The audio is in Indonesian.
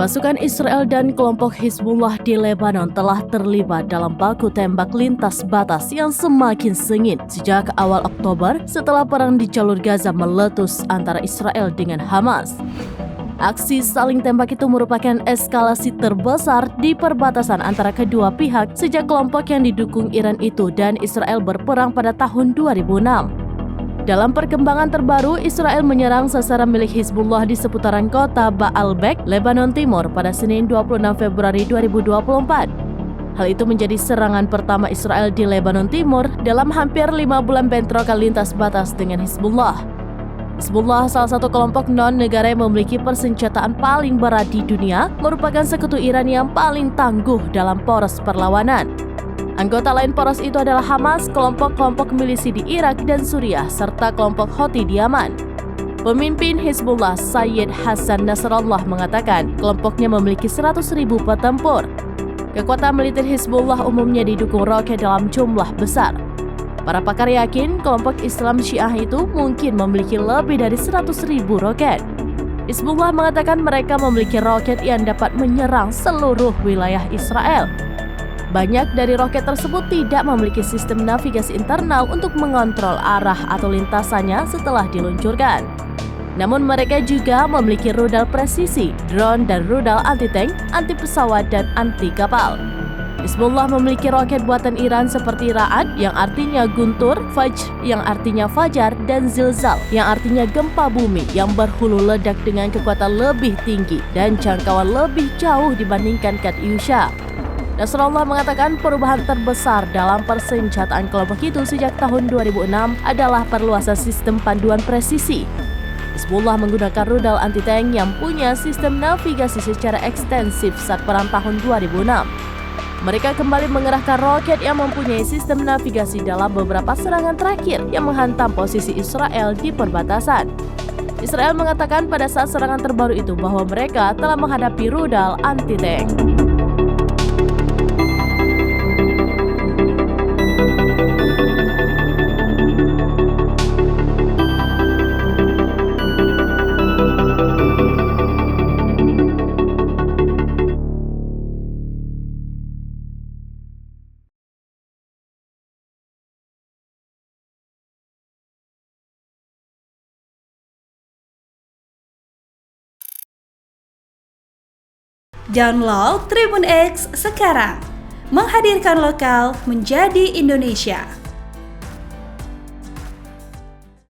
Pasukan Israel dan kelompok Hizbullah di Lebanon telah terlibat dalam baku tembak lintas batas yang semakin sengit sejak awal Oktober setelah perang di jalur Gaza meletus antara Israel dengan Hamas. Aksi saling tembak itu merupakan eskalasi terbesar di perbatasan antara kedua pihak sejak kelompok yang didukung Iran itu dan Israel berperang pada tahun 2006. Dalam perkembangan terbaru, Israel menyerang sasaran milik Hizbullah di seputaran kota Baalbek, Lebanon Timur pada Senin 26 Februari 2024. Hal itu menjadi serangan pertama Israel di Lebanon Timur dalam hampir 5 bulan bentrokan lintas batas dengan Hizbullah. Hizbullah, salah satu kelompok non-negara yang memiliki persenjataan paling berat di dunia, merupakan sekutu Iran yang paling tangguh dalam poros perlawanan. Anggota lain poros itu adalah Hamas, kelompok-kelompok milisi di Irak dan Suriah, serta kelompok Houthi di Yaman. Pemimpin Hizbullah, Sayyid Hassan Nasrallah, mengatakan kelompoknya memiliki 100.000 petempur. Kekuatan militer Hizbullah umumnya didukung roket dalam jumlah besar. Para pakar yakin kelompok Islam Syiah itu mungkin memiliki lebih dari 100.000 roket. Hizbullah mengatakan mereka memiliki roket yang dapat menyerang seluruh wilayah Israel. Banyak dari roket tersebut tidak memiliki sistem navigasi internal untuk mengontrol arah atau lintasannya setelah diluncurkan. Namun mereka juga memiliki rudal presisi, drone dan rudal anti-tank, anti-pesawat dan anti-kapal. Hizbullah memiliki roket buatan Iran seperti Ra'ad yang artinya guntur, Fajr yang artinya fajar, dan Zilzal yang artinya gempa bumi yang berhulu ledak dengan kekuatan lebih tinggi dan jangkauan lebih jauh dibandingkan Katyusha. Nasrallah mengatakan perubahan terbesar dalam persenjataan kelompok itu sejak tahun 2006 adalah perluasan sistem panduan presisi. Hizbullah menggunakan rudal anti-tank yang punya sistem navigasi secara ekstensif saat perang tahun 2006. Mereka kembali mengerahkan roket yang mempunyai sistem navigasi dalam beberapa serangan terakhir yang menghantam posisi Israel di perbatasan. Israel mengatakan pada saat serangan terbaru itu bahwa mereka telah menghadapi rudal anti-tank. Download Tribun X sekarang, menghadirkan lokal menjadi Indonesia.